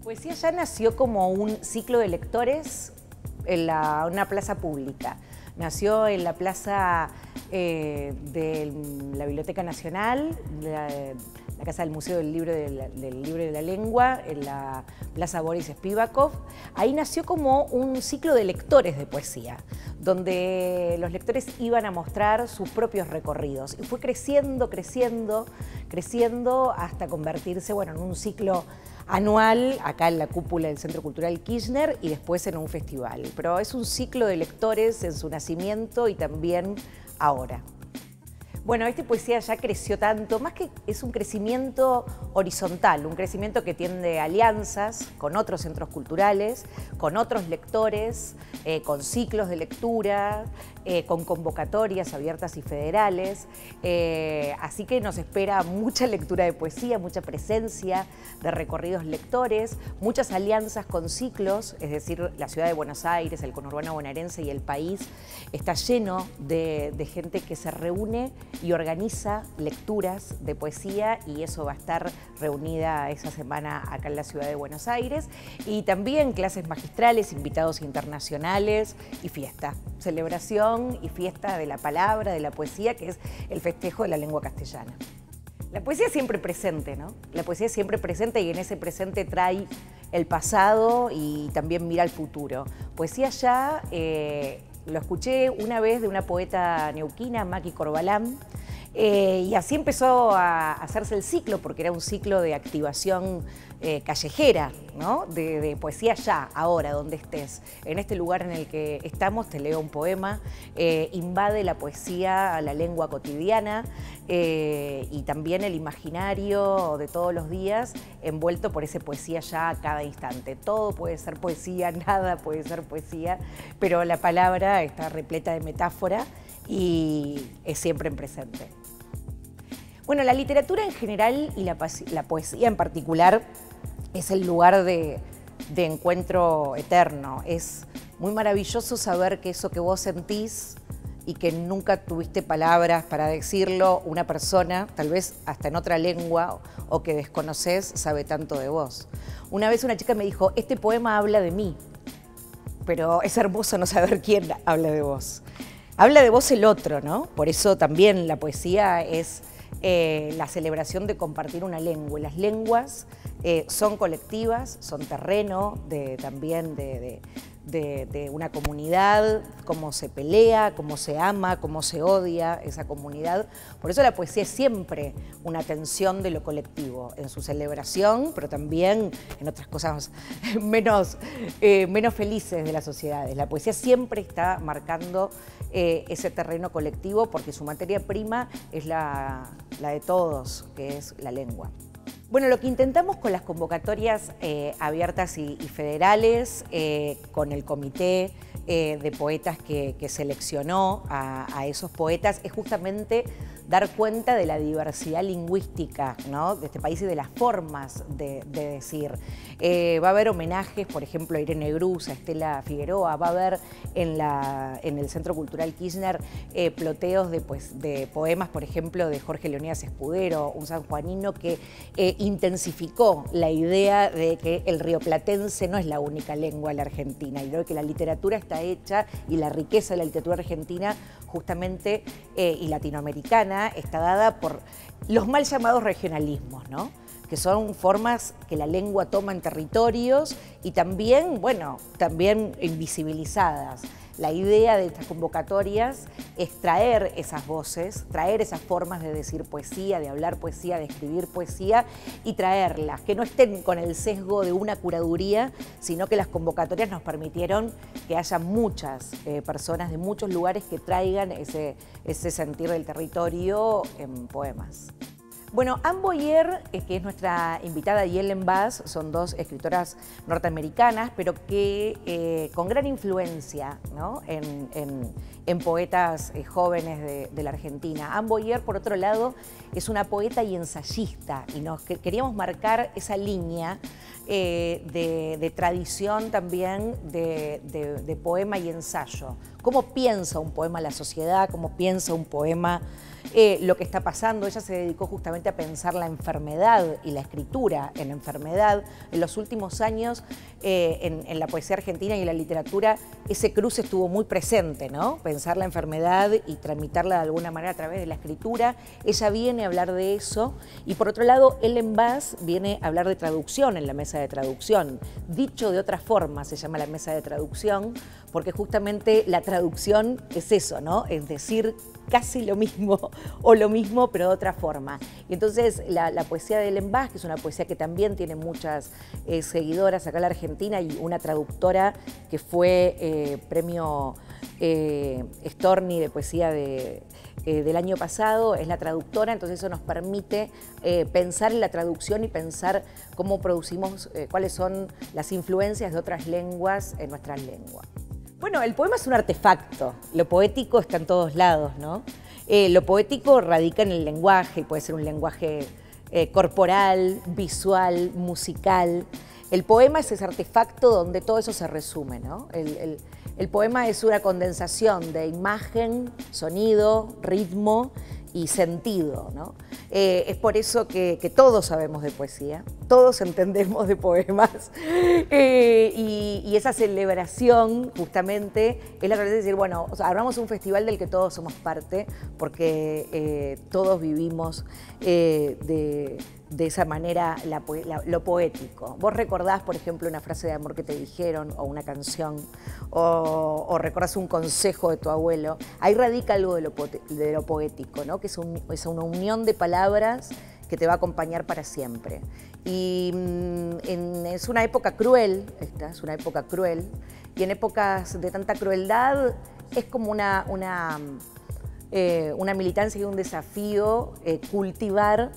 Poesía ya nació como un ciclo de lectores en una plaza pública. Nació en la plaza de la Biblioteca Nacional, la Casa del Museo del Libro de la Lengua, en la Plaza Boris Spivakov. Ahí nació como un ciclo de lectores de poesía, donde los lectores iban a mostrar sus propios recorridos. Y fue creciendo, creciendo, creciendo hasta convertirse, bueno, en un ciclo anual, acá en la cúpula del Centro Cultural Kirchner, y después en un festival. Pero es un ciclo de lectores en su nacimiento y también ahora. Bueno, esta poesía ya creció tanto, más que es un crecimiento horizontal, un crecimiento que tiende alianzas con otros centros culturales, con otros lectores, con ciclos de lectura, con convocatorias abiertas y federales. Así que nos espera mucha lectura de poesía, mucha presencia de recorridos lectores, muchas alianzas con ciclos, es decir, la ciudad de Buenos Aires, el conurbano bonaerense y el país está lleno de gente que se reúne y organiza lecturas de poesía, y eso va a estar reunida esa semana acá en la ciudad de Buenos Aires, y también clases magistrales, invitados internacionales y fiesta, celebración y fiesta de la palabra, de la poesía, que es el festejo de la lengua castellana. La poesía es siempre presente, ¿no? La poesía es siempre presente, y en ese presente trae el pasado y también mira al futuro. Poesía ya lo escuché una vez de una poeta neuquina, Maki Corbalán, y así empezó a hacerse el ciclo, porque era un ciclo de activación callejera, ¿no? De poesía ya, ahora, donde estés. En este lugar en el que estamos, te leo un poema, invade la poesía a la lengua cotidiana y también el imaginario de todos los días, envuelto por esa poesía ya a cada instante. Todo puede ser poesía, nada puede ser poesía, pero la palabra está repleta de metáfora y es siempre en presente. Bueno, la literatura en general y la poesía en particular es el lugar de encuentro eterno. Es muy maravilloso saber que eso que vos sentís y que nunca tuviste palabras para decirlo, una persona, tal vez hasta en otra lengua o que desconocés, sabe tanto de vos. Una vez una chica me dijo, este poema habla de mí, pero es hermoso no saber quién habla de vos. Habla de vos el otro, ¿no? Por eso también la poesía es la celebración de compartir una lengua. Las lenguas son colectivas, son terreno también de una comunidad, cómo se pelea, cómo se ama, cómo se odia esa comunidad. Por eso la poesía es siempre una tensión de lo colectivo, en su celebración, pero también en otras cosas menos felices de las sociedades. La poesía siempre está marcando ese terreno colectivo, porque su materia prima es la de todos, que es la lengua. Bueno, lo que intentamos con las convocatorias abiertas y federales, con el comité de poetas que seleccionó a esos poetas, es justamente dar cuenta de la diversidad lingüística, ¿no?, de este país y de las formas de decir. Va a haber homenajes, por ejemplo, a Irene Gruz, a Estela Figueroa, va a haber en el Centro Cultural Kirchner ploteos de poemas, por ejemplo, de Jorge Leonidas Escudero, un sanjuanino que intensificó la idea de que el rioplatense no es la única lengua de la Argentina, y creo que la literatura está hecha, y la riqueza de la literatura argentina justamente y latinoamericana está dada por los mal llamados regionalismos, ¿no?, que son formas que la lengua toma en territorios y también, bueno, también invisibilizadas. La idea de estas convocatorias es traer esas voces, traer esas formas de decir poesía, de hablar poesía, de escribir poesía, y traerlas, que no estén con el sesgo de una curaduría, sino que las convocatorias nos permitieron que haya muchas personas de muchos lugares que traigan ese sentir del territorio en poemas. Bueno, Anne Boyer, que es nuestra invitada, y Ellen Bass, son dos escritoras norteamericanas, pero que con gran influencia, ¿no?, en poetas jóvenes de la Argentina. Anne Boyer, por otro lado, es una poeta y ensayista, y queríamos marcar esa línea de tradición también de poema y ensayo. ¿Cómo piensa un poema la sociedad? ¿Cómo piensa un poema lo que está pasando. Ella se dedicó justamente a pensar la enfermedad y la escritura en enfermedad. En los últimos años, en la poesía argentina y en la literatura, ese cruce estuvo muy presente, ¿no? Pensar la enfermedad y tramitarla de alguna manera a través de la escritura. Ella viene a hablar de eso. Y por otro lado, Ellen Bass viene a hablar de traducción en la mesa de traducción. Dicho de otra forma, se llama la mesa de traducción, porque justamente la traducción es eso, ¿no? Es decir, casi lo mismo o lo mismo, pero de otra forma. Y entonces la poesía de Ellen Bass, que es una poesía que también tiene muchas seguidoras acá en la Argentina, y una traductora que fue premio Storni de poesía del año pasado, es la traductora. Entonces eso nos permite pensar en la traducción y pensar cómo producimos, cuáles son las influencias de otras lenguas en nuestras lenguas. Bueno, el poema es un artefacto, lo poético está en todos lados, ¿no? Lo poético radica en el lenguaje, puede ser un lenguaje corporal, visual, musical. El poema es ese artefacto donde todo eso se resume, ¿no? El poema es una condensación de imagen, sonido, ritmo y sentido, ¿no? Es por eso que todos sabemos de poesía, todos entendemos de poemas, y esa celebración justamente es la realidad de decir, bueno, o sea, abramos un festival del que todos somos parte, porque todos vivimos de esa manera lo poético. Vos recordás, por ejemplo, una frase de amor que te dijeron, o una canción, o recordás un consejo de tu abuelo. Ahí radica algo de lo poético, ¿no? Que es una unión de palabras que te va a acompañar para siempre. Y es una época cruel, es una época cruel, y en épocas de tanta crueldad es como una militancia y un desafío cultivar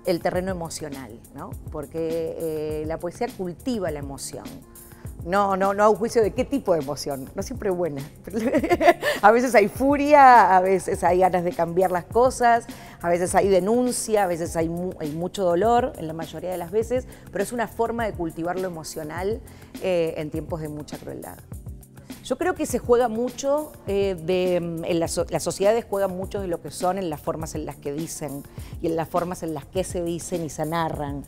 el terreno emocional, ¿no? Porque la poesía cultiva la emoción. No a un juicio de qué tipo de emoción, no siempre buena. A veces hay furia, a veces hay ganas de cambiar las cosas, a veces hay denuncia, a veces hay mucho dolor, en la mayoría de las veces, pero es una forma de cultivar lo emocional en tiempos de mucha crueldad. Yo creo que se juega mucho, las sociedades juegan mucho de lo que son en las formas en las que dicen y en las formas en las que se dicen y se narran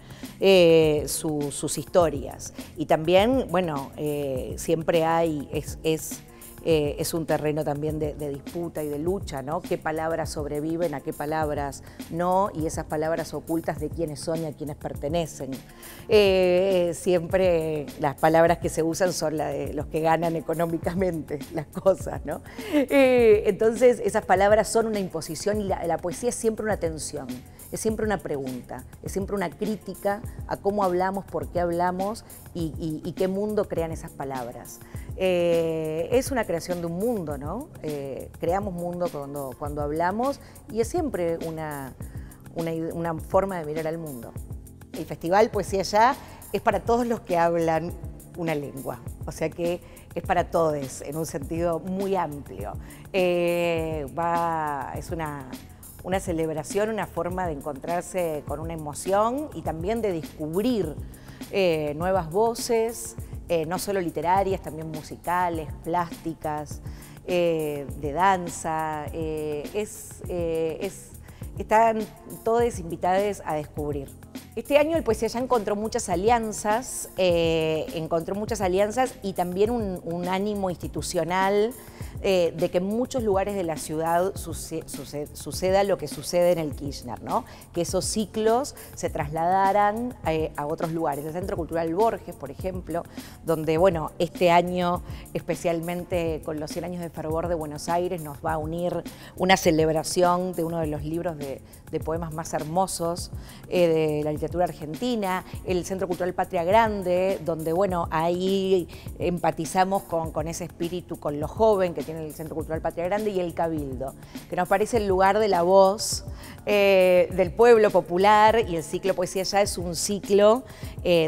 sus historias. Y también, bueno, siempre hay, es un terreno también de disputa y de lucha, ¿no? ¿Qué palabras sobreviven, a qué palabras no? Y esas palabras ocultas de quiénes son y a quiénes pertenecen. Siempre las palabras que se usan son las de los que ganan económicamente las cosas, ¿no? Entonces esas palabras son una imposición, y la poesía es siempre una tensión. Es siempre una pregunta, es siempre una crítica a cómo hablamos, por qué hablamos y qué mundo crean esas palabras. Es una creación de un mundo, ¿no? Creamos mundo cuando hablamos, y es siempre una forma de mirar al mundo. El Festival Poesía Ya es para todos los que hablan una lengua, o sea que es para todos en un sentido muy amplio. Es una celebración, una forma de encontrarse con una emoción y también de descubrir nuevas voces, no solo literarias, también musicales, plásticas, de danza. Están todos invitados a descubrir. Este año el Poesía Ya encontró muchas alianzas y también un ánimo institucional de que en muchos lugares de la ciudad suceda lo que sucede en el Kirchner, ¿no? Que esos ciclos se trasladaran a otros lugares. El Centro Cultural Borges, por ejemplo, donde, bueno, este año, especialmente con los 100 años de fervor de Buenos Aires, nos va a unir una celebración de uno de los libros de poemas más hermosos de la literatura argentina, el Centro Cultural Patria Grande, donde, bueno, ahí empatizamos con ese espíritu, con lo joven que tiene el Centro Cultural Patria Grande, y el Cabildo, que nos parece el lugar de la voz del pueblo popular, y el ciclo Poesía Ya es un ciclo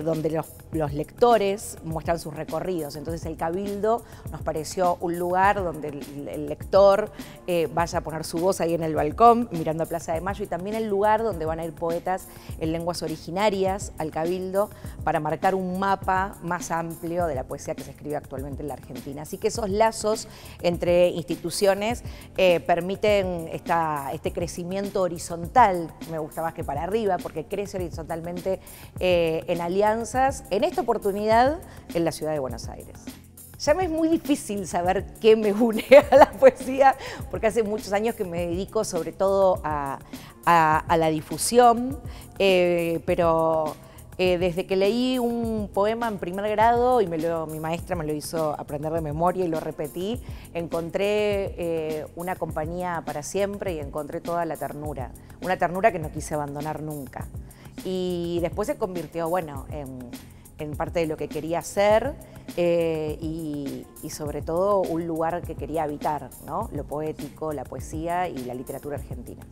donde los los lectores muestran sus recorridos. Entonces el Cabildo nos pareció un lugar donde el lector vaya a poner su voz ahí en el balcón, mirando a Plaza de Mayo, y también el lugar donde van a ir poetas en lenguas originarias al Cabildo para marcar un mapa más amplio de la poesía que se escribe actualmente en la Argentina. Así que esos lazos entre instituciones permiten este crecimiento horizontal, me gusta más que para arriba, porque crece horizontalmente en alianzas, en esta oportunidad en la ciudad de Buenos Aires. Ya me es muy difícil saber qué me une a la poesía, porque hace muchos años que me dedico sobre todo a la difusión, pero desde que leí un poema en primer grado y mi maestra me lo hizo aprender de memoria y lo repetí, encontré una compañía para siempre y encontré toda la ternura, una ternura que no quise abandonar nunca. Y después se convirtió, bueno, en parte de lo que quería hacer y sobre todo un lugar que quería habitar, ¿no? Lo poético, la poesía y la literatura argentina.